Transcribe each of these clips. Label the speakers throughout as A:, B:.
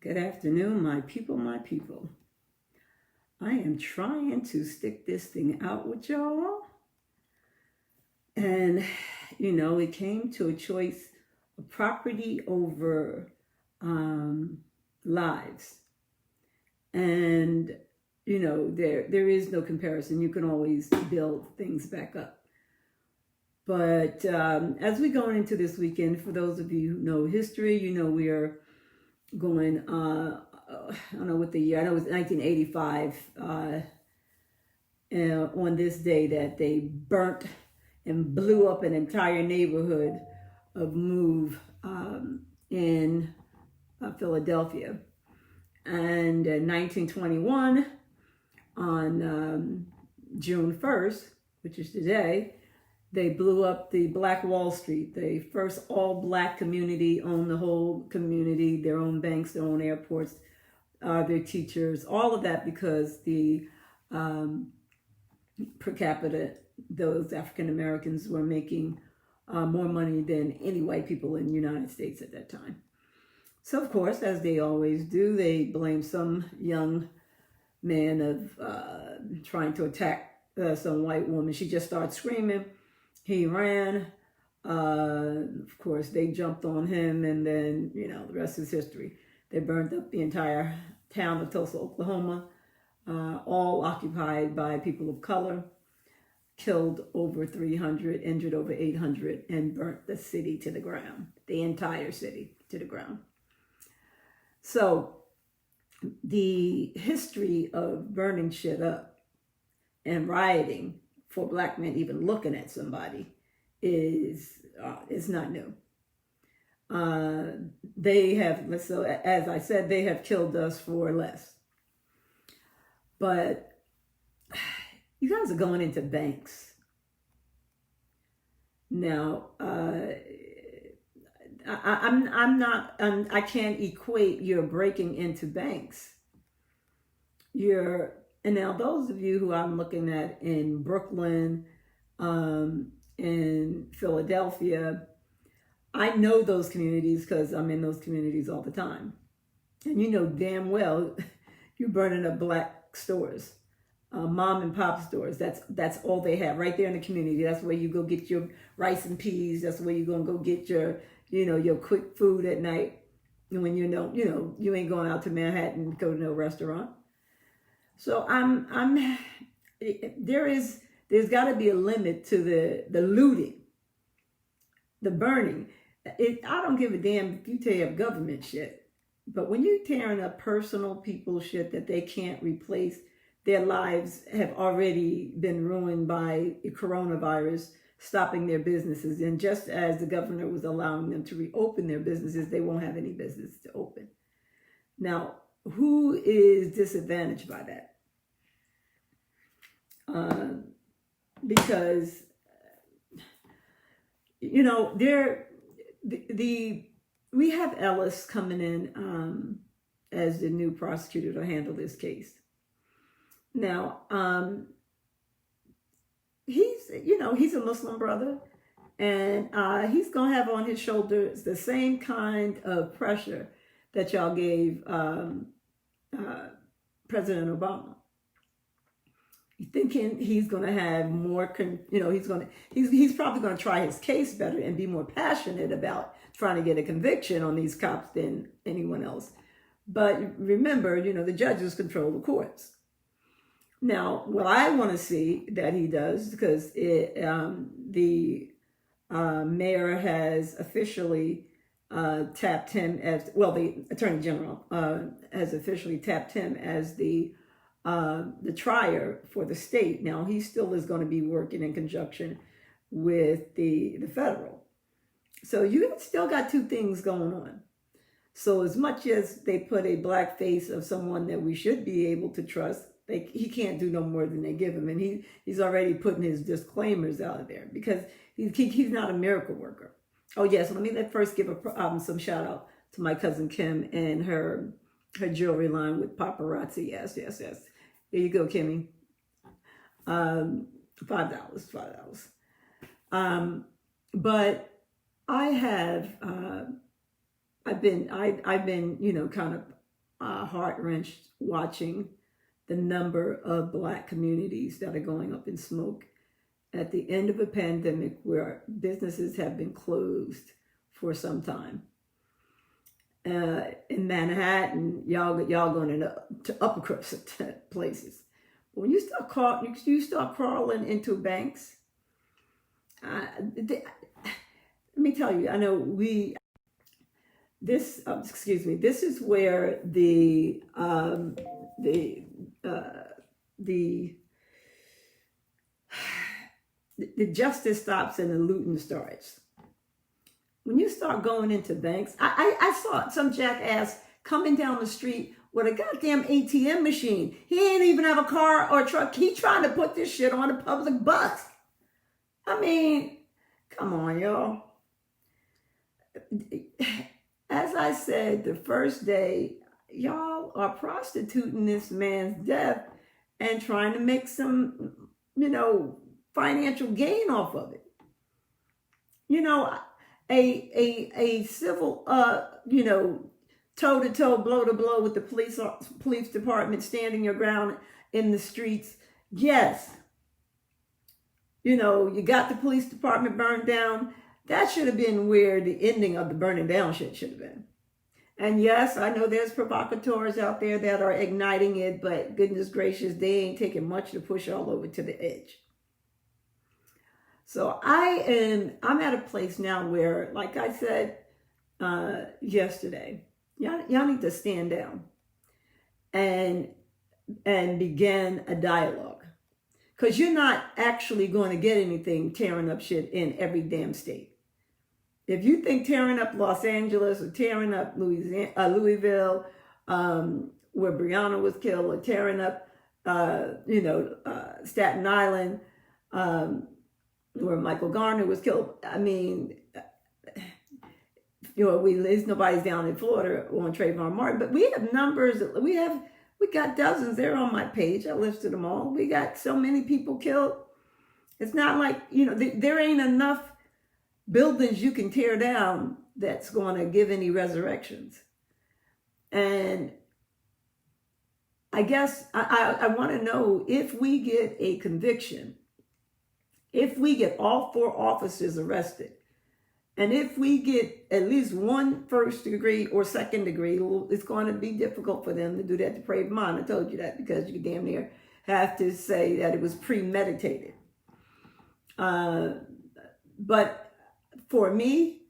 A: Good afternoon, my people, my people. I am trying to stick this thing out with y'all. And, it came to a choice of property over lives. And, there is no comparison. You can always build things back up. But as we go into this weekend, for those of you who know history, we are going, I don't know what the year, I know it was 1985, on this day that they burnt and blew up an entire neighborhood of Move in Philadelphia. And in 1921, on June 1st, which is today, they blew up the Black Wall Street, the first all-Black community, owned the whole community, their own banks, their own airports, their teachers, all of that because the per capita, those African Americans were making more money than any white people in the United States at that time. So, of course, as they always do, they blame some young man of trying to attack some white woman. She just started screaming. He ran. Of course, they jumped on him, and then, the rest is history. They burned up the entire town of Tulsa, Oklahoma, all occupied by people of color, killed over 300, injured over 800, and burnt the city to the ground, the entire city to the ground. So the history of burning shit up and rioting for Black men even looking at somebody is not new. They have, so as I said, they have killed us for less. But you guys are going into banks. Now, I can't equate your breaking into banks. And now those of you who I'm looking at in Brooklyn, in Philadelphia, I know those communities because I'm in those communities all the time. And you know damn well you're burning up Black stores, mom and pop stores. That's all they have right there in the community. That's where you go get your rice and peas. That's where you're going to go get your, your quick food at night. And when you ain't going out to Manhattan to go to no restaurant. So there's got to be a limit to the looting, the burning. I don't give a damn if you tear up government shit, but when you're tearing up personal people shit that they can't replace, their lives have already been ruined by coronavirus stopping their businesses. And just as the governor was allowing them to reopen their businesses, they won't have any business to open. Now, who is disadvantaged by that? Because, we have Ellis coming in as the new prosecutor to handle this case. Now, he's a Muslim brother, and he's going to have on his shoulders the same kind of pressure that y'all gave President Obama. You thinking he's going to have more, he's probably going to try his case better and be more passionate about trying to get a conviction on these cops than anyone else. But remember, the judges control the courts. Now, what I want to see that he does, because the mayor has officially tapped him as, well, the attorney general has officially tapped him as the trier for the state. Now, he still is going to be working in conjunction with the federal. So you still got two things going on. So as much as they put a black face of someone that we should be able to trust, he can't do no more than they give him. And he's already putting his disclaimers out there because he's not a miracle worker. Oh, yes. Let me first give some shout out to my cousin Kim and her jewelry line with paparazzi. Yes. Here you go, Kimmy. $5. But I have, I've been, kind of heart-wrenched watching the number of Black communities that are going up in smoke at the end of a pandemic where businesses have been closed for some time. In Manhattan, y'all going to upper crust places. But when you start crawling into banks, let me tell you, I know this is where the justice stops and the looting starts. When you start going into banks, I saw some jackass coming down the street with a goddamn ATM machine. He ain't even have a car or a truck. He trying to put this shit on a public bus. I mean, come on, y'all. As I said, the first day, y'all are prostituting this man's death and trying to make some, financial gain off of it. A civil, toe-to-toe, blow-to-blow with the police department, standing your ground in the streets. Yes. You got the police department burned down. That should have been where the ending of the burning down shit should have been. And yes, I know there's provocateurs out there that are igniting it, but goodness gracious, they ain't taking much to push all over to the edge. So I'm at a place now where, like I said yesterday, y'all need to stand down and begin a dialogue. Because you're not actually going to get anything tearing up shit in every damn state. If you think tearing up Los Angeles or tearing up Louisville, where Breonna was killed, or tearing up, Staten Island, where Michael Garner was killed. I mean, nobody's down in Florida on Trayvon Martin, but we have numbers. We got dozens. They're on my page. I listed them all. We got so many people killed. It's not like, there ain't enough buildings you can tear down that's going to give any resurrections. And I guess I want to know, if we get a conviction, if we get all 4 officers arrested, and if we get at least 1 first degree or second degree, it's going to be difficult for them to do that depraved mind. I told you that, because you damn near have to say that it was premeditated. But for me,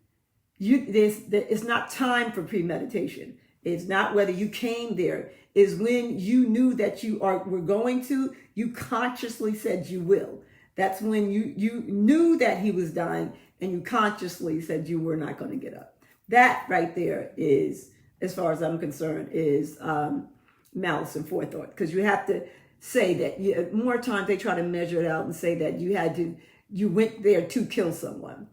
A: it's not time for premeditation. It's not whether you came there. It's when you knew that were going to, you consciously said you will. That's when you knew that he was dying and you consciously said you were not going to get up. That right there is, as far as I'm concerned, is malice and forethought. Because you have to say that, more times they try to measure it out and say that you went there to kill someone.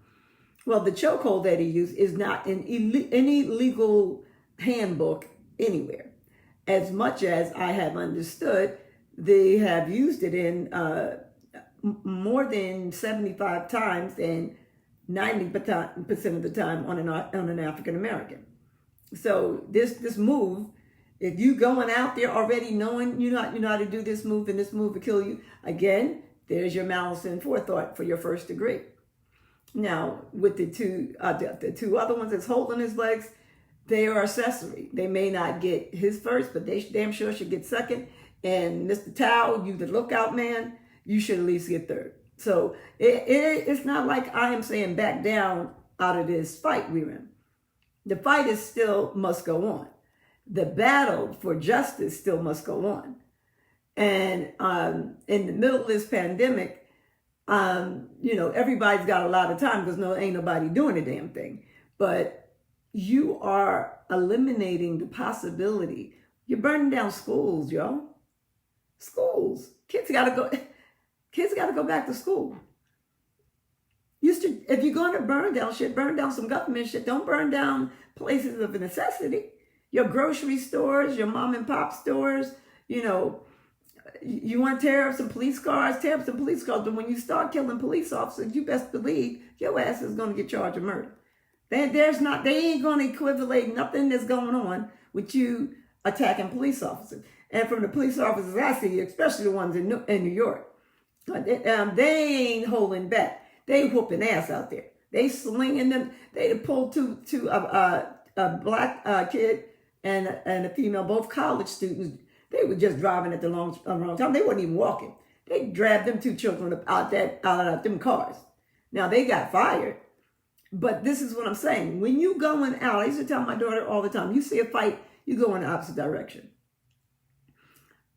A: Well, the chokehold that he used is not in any legal handbook anywhere. As much as I have understood, they have used it in more than 75 times, and 90% of the time on an African American. So this move, if you going out there already knowing you know how to do this move, and this move will kill you, again, there's your malice and forethought for your first degree. Now, with the two other ones that's holding his legs, they are accessory. They may not get his first, but they damn sure should get second. And Mr. Tao, you the lookout man, you should at least get third. So it's not like I am saying back down out of this fight we're in. The fight is still must go on. The battle for justice still must go on. And in the middle of this pandemic, everybody's got a lot of time because ain't nobody doing a damn thing. But you are eliminating the possibility. You're burning down schools, y'all. Schools. Kids got to go back to school. If you're going to burn down shit, burn down some government shit. Don't burn down places of necessity. Your grocery stores, your mom and pop stores, you want to tear up some police cars, but when you start killing police officers, you best believe your ass is going to get charged of murder. They ain't going to equivalate nothing that's going on with you attacking police officers. And from the police officers I see, especially the ones in New York, they ain't holding back. They whooping ass out there. They slinging them. They pulled a black kid and a female, both college students. They were just driving at the wrong time. They weren't even walking. They dragged them two children out them cars. Now they got fired. But this is what I'm saying. When you going out, I used to tell my daughter all the time, you see a fight, you go in the opposite direction.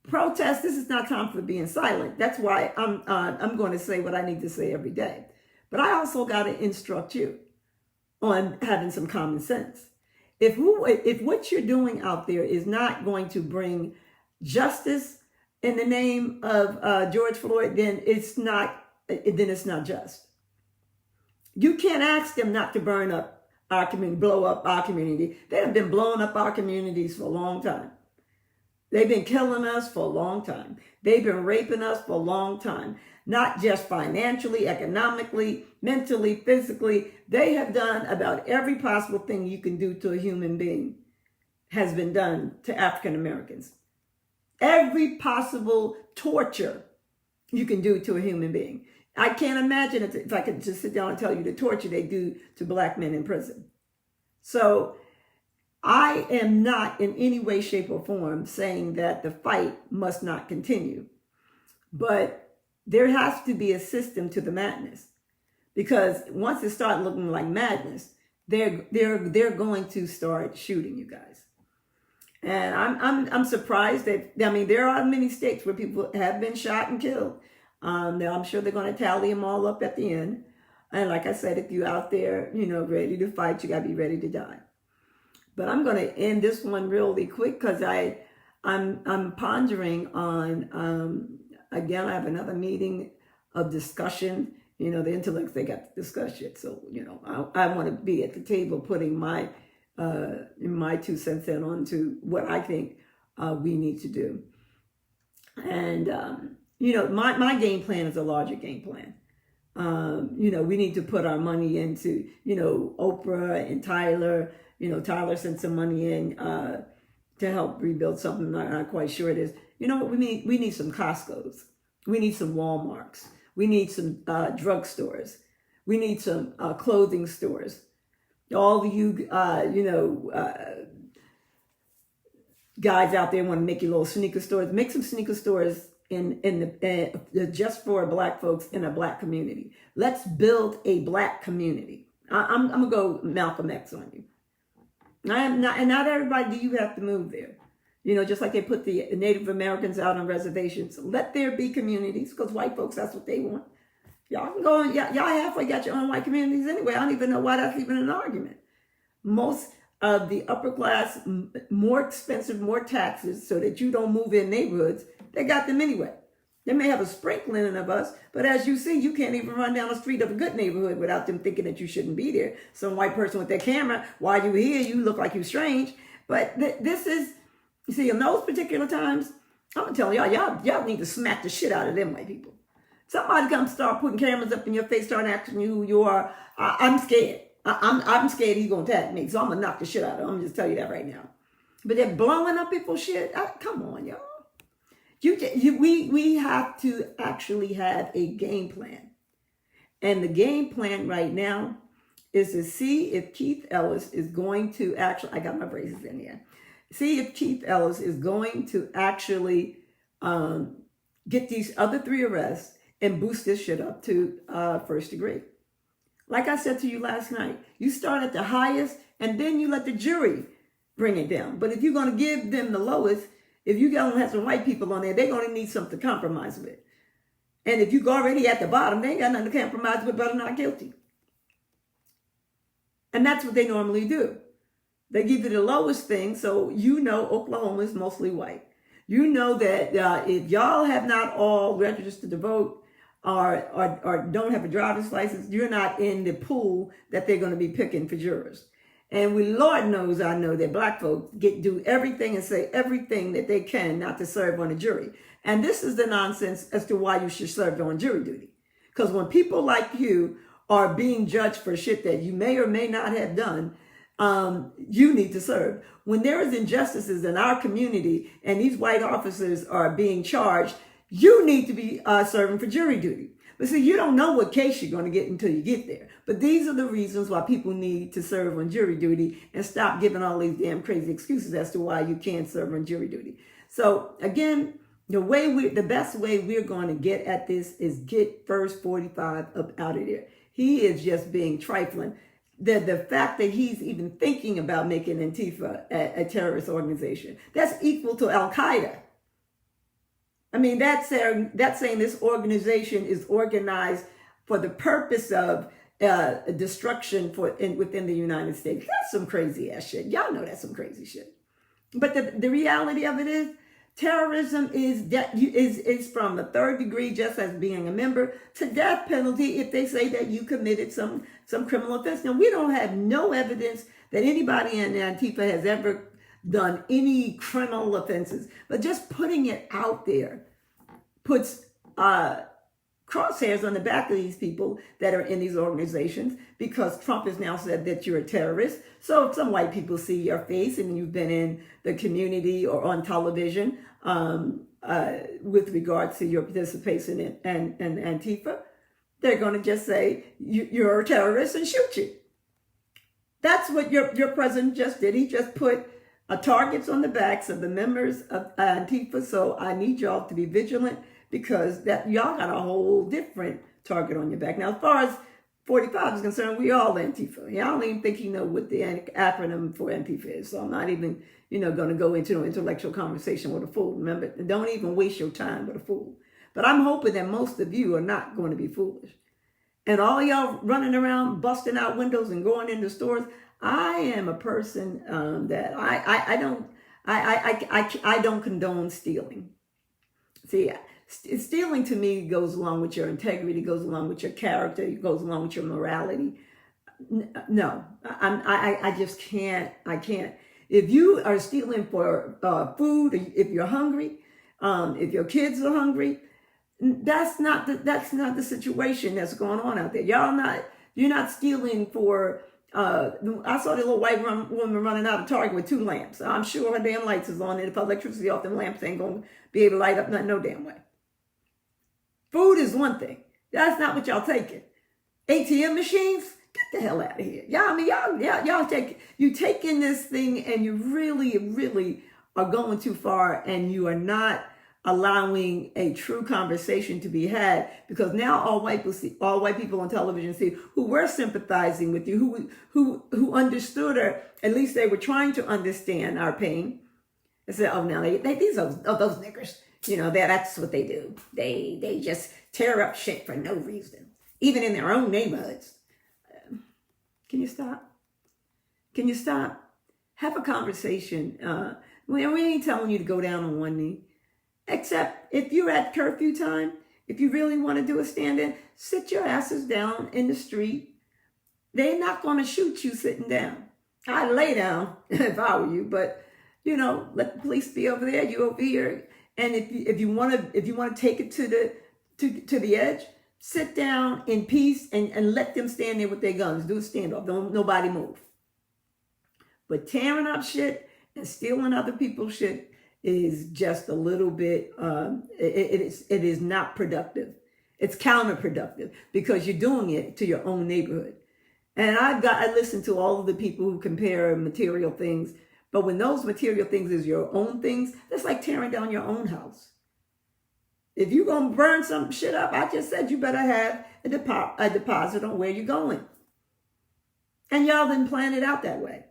A: Protest, this is not time for being silent. That's why I'm going to say what I need to say every day. But I also got to instruct you on having some common sense. If what you're doing out there is not going to bring justice in the name of George Floyd, then it's not just. You can't ask them not to burn up our community, blow up our community. They have been blowing up our communities for a long time. They've been killing us for a long time. They've been raping us for a long time. Not just financially, economically, mentally, physically. They have done about every possible thing you can do to a human being has been done to African Americans. Every possible torture you can do to a human being. I can't imagine if I could just sit down and tell you the torture they do to black men in prison. So I am not in any way, shape, or form saying that the fight must not continue. But there has to be a system to the madness. Because once it starts looking like madness, they're going to start shooting you guys. And I'm surprised that, I mean, there are many states where people have been shot and killed. I'm sure they're going to tally them all up at the end. And like I said, if you're out there, ready to fight, you got to be ready to die. But I'm going to end this one really quick because I'm pondering on, again, I have another meeting of discussion. The intellects, they got to discuss it. So, I want to be at the table putting my 2 cents in onto what I think we need to do. And, my game plan is a larger game plan. We need to put our money into, Oprah and Tyler. Tyler sent some money in to help rebuild something. I'm not quite sure it is. You know what we need? We need some Costco's. We need some Walmarts. We need some drugstores. We need some clothing stores. All of you, guys out there want to make your little sneaker stores. Make some sneaker stores in just for black folks in a black community. Let's build a black community. I'm gonna go Malcolm X on you. And not everybody do you have to move there. Just like they put the Native Americans out on reservations. Let there be communities, because white folks, that's what they want. Y'all can go on, y'all halfway got your own white communities anyway. I don't even know why that's even an argument. Most of the upper class, more expensive, more taxes, so that you don't move in neighborhoods, they got them anyway. They may have a sprinkling of us, but as you see, you can't even run down the street of a good neighborhood without them thinking that you shouldn't be there. Some white person with their camera, while you here, you look like you strange. But this is, you see, in those particular times, I'm telling y'all need to smack the shit out of them white people. Somebody come start putting cameras up in your face, start asking you who you are. I'm scared. I'm scared he's gonna attack me, so I'm gonna knock the shit out of him. I'm just tell you that right now. But they're blowing up people's shit. Come on, y'all. We have to actually have a game plan, and the game plan right now is to see if Keith Ellis is going to actually. I got my braces in here. See if Keith Ellis is going to actually get these other 3 arrests and boost this shit up to first degree. Like I said to you last night, you start at the highest and then you let the jury bring it down. But if you're going to give them the lowest, if you don't have some white people on there, they're going to need something to compromise with. And if you're already at the bottom, they ain't got nothing to compromise with but not guilty. And that's what they normally do. They give you the lowest thing, so Oklahoma is mostly white. You know that if y'all have not all registered to vote or don't have a driver's license, you're not in the pool that they're going to be picking for jurors. And Lord knows I know that black folks do everything and say everything that they can not to serve on a jury. And this is the nonsense as to why you should serve on jury duty. Because when people like you are being judged for shit that you may or may not have done, you need to serve. When there is injustices in our community and these white officers are being charged, you need to be serving for jury duty. But see, you don't know what case you're going to get until you get there. But these are the reasons why people need to serve on jury duty and stop giving all these damn crazy excuses as to why you can't serve on jury duty. So again, the best way we're going to get at this is get First 45 up out of there. He is just being trifling. The fact that he's even thinking about making Antifa a terrorist organization, that's equal to Al-Qaeda. I mean, that's saying this organization is organized for the purpose of destruction within the United States. That's some crazy ass shit. Y'all know that's some crazy shit. But the reality of it is, terrorism is from the third degree, just as being a member, to death penalty if they say that you committed some criminal offense. Now, we don't have no evidence that anybody in Antifa has ever done any criminal offenses, but just putting it out there puts crosshairs on the back of these people that are in these organizations, because Trump has now said that you're a terrorist. So if some white people see your face and you've been in the community or on television with regards to your participation in Antifa, they're going to just say you're a terrorist and shoot you. That's what your president just did. He just put targets on the backs of the members of Antifa. So I need y'all to be vigilant, because that y'all got a whole different target on your back. Now, as far as 45 is concerned, we all Antifa. Yeah, I don't even think you know what the acronym for Antifa is. So I'm not even, going to go into an intellectual conversation with a fool. Remember, don't even waste your time with a fool. But I'm hoping that most of you are not going to be foolish. And all y'all running around, busting out windows and going into stores, I am a person that I don't condone stealing. See, stealing to me goes along with your integrity, goes along with your character, it goes along with your morality. No, I just can't. I can't. If you are stealing for food, if you're hungry, if your kids are hungry, that's not the situation that's going on out there. You're not stealing for. I saw the little white woman running out of Target with 2 lamps. I'm sure her damn lights is on, and if electricity off, them lamps ain't gonna be able to light up no damn way. Food is one thing. That's not what y'all taking. ATM machines, get the hell out of here. Y'all taking this thing, and you really, really are going too far, and you are not allowing a true conversation to be had, because now all white people on television see who were sympathizing with you, who understood, or at least they were trying to understand our pain, and said, oh, now these are those niggers. That's what they do. They just tear up shit for no reason, even in their own neighborhoods. Can you stop? Can you stop? Have a conversation. We ain't telling you to go down on one knee, except if you're at curfew time. If you really want to do a stand-in, sit your asses down in the street. They're not going to shoot you sitting down. I'd lay down if I were you, but let the police be over there. You over here. And if you want to take it to the edge, sit down in peace and let them stand there with their guns. Do a standoff. Don't nobody move. But tearing up shit and stealing other people's shit is just a little bit. It is not productive. It's counterproductive, because you're doing it to your own neighborhood. And I listen to all of the people who compare material things. But when those material things is your own things, that's like tearing down your own house. If you're going to burn some shit up, I just said you better have a deposit on where you're going. And y'all didn't plan it out that way.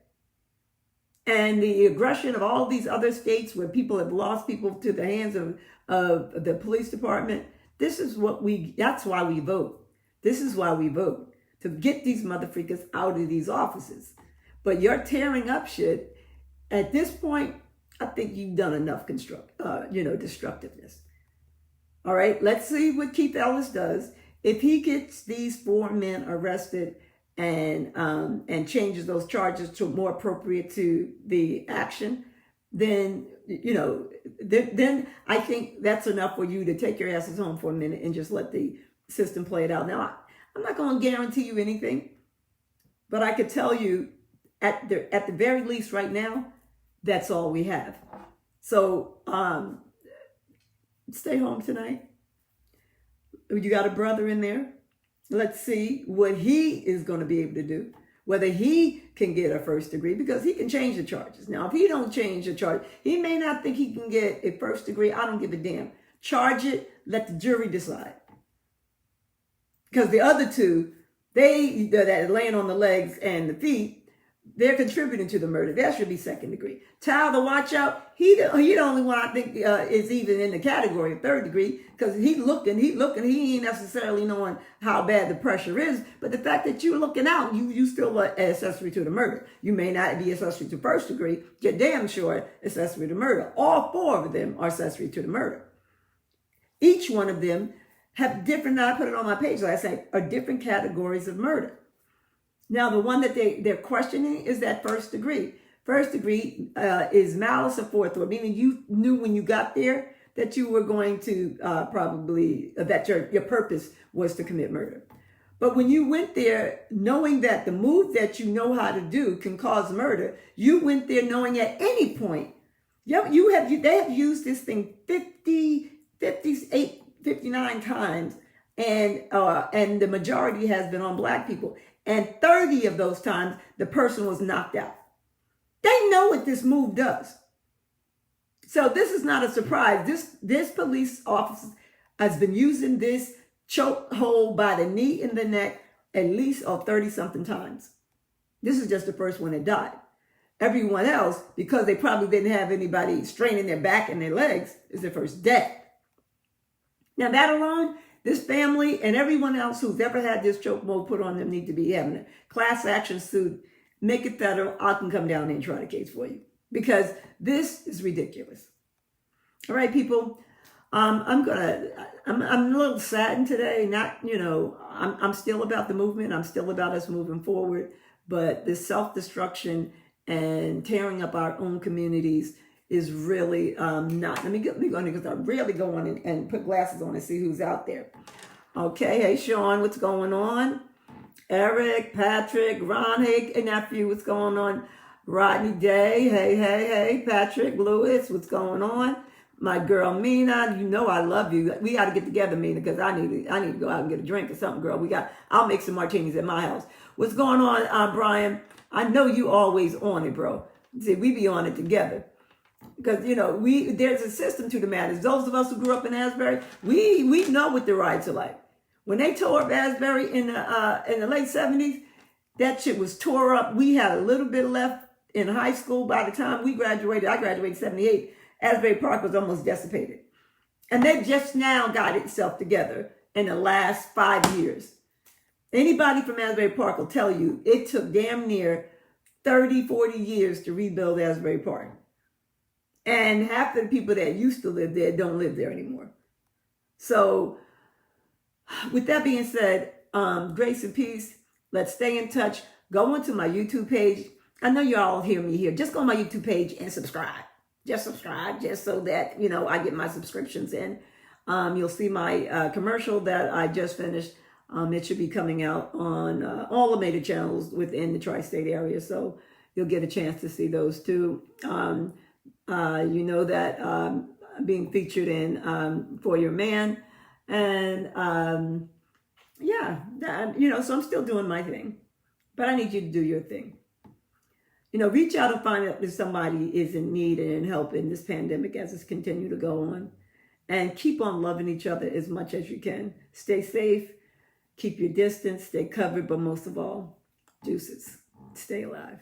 A: And the aggression of all these other states where people have lost people to the hands of the police department, that's why we vote. This is why we vote, to get these motherfuckers out of these offices. But you're tearing up shit. At this point, I think you've done enough destructiveness. All right, let's see what Keith Ellis does. If he gets these 4 men arrested and changes those charges to more appropriate to the action, then then I think that's enough for you to take your asses home for a minute and just let the system play it out. Now, I'm not going to guarantee you anything, but I could tell you at the very least right now, that's all we have. So stay home tonight. You got a brother in there. Let's see what he is going to be able to do. Whether he can get a first degree, because he can change the charges. Now, if he don't change the charge, he may not think he can get a first degree. I don't give a damn. Charge it. Let the jury decide. Because the other two, that are laying on the legs and the feet, they're contributing to the murder. That should be second degree. Tyler, watch out. He the only one I think is even in the category of third degree, because he looking. He ain't necessarily knowing how bad the pressure is. But the fact that you're looking out, you still are accessory to the murder. You may not be accessory to first degree. You're damn sure accessory to murder. All four of them are accessory to the murder. Each one of them have different, I put it on my page last night, are different categories of murder. Now, the one that they're questioning is that first degree. First degree is malice aforethought, meaning you knew when you got there that you were going to that your purpose was to commit murder. But when you went there knowing that the move that you know how to do can cause murder, you went there knowing at any point, they have used this thing 59 times, and the majority has been on Black people. And 30 of those times, the person was knocked out. They know what this move does. So this is not a surprise. This police officer has been using this choke hold by the knee and the neck at least 30-something times. This is just the first one that died. Everyone else, because they probably didn't have anybody straining their back and their legs, is their first death. Now that alone, this family and everyone else who's ever had this choke hold put on them need to be having a class action suit. Make it federal. I can come down there and try the case for you, because this is ridiculous. All right, people. I'm a little saddened today. I'm still about the movement. I'm still about us moving forward. But this self-destruction and tearing up our own communities is really not. Let me go in because I really go on and put glasses on and see who's out there. Okay, hey Sean, what's going on? Eric, Patrick, Ron, hey nephew, what's going on? Rodney Day, hey, Patrick, Lewis, what's going on? My girl Mina, you know I love you. We got to get together, Mina, because I need to go out and get a drink or something, girl. I'll make some martinis at my house. What's going on, Brian? I know you always on it, bro. See, we be on it together. Because, there's a system to the madness. Those of us who grew up in Asbury, we know what the riots are like. When they tore up Asbury in the late 70s, that shit was tore up. We had a little bit left in high school. By the time we graduated, I graduated in 78, Asbury Park was almost decimated. And they just now got itself together in the last 5 years. Anybody from Asbury Park will tell you it took damn near 30, 40 years to rebuild Asbury Park. And half of the people that used to live there don't live there anymore. So with that being said, grace and peace. Let's stay in touch. Go onto my YouTube page. I know you all hear me here. Just go on my YouTube page and subscribe. Just subscribe, just so that, I get my subscriptions in. You'll see my commercial that I just finished. It should be coming out on all the major channels within the tri-state area. So you'll get a chance to see those too. That I'm being featured in For Your Man. And so I'm still doing my thing. But I need you to do your thing. Reach out and find out if somebody is in need and in help in this pandemic as it's continued to go on. And keep on loving each other as much as you can. Stay safe. Keep your distance. Stay covered. But most of all, deuces. Stay alive.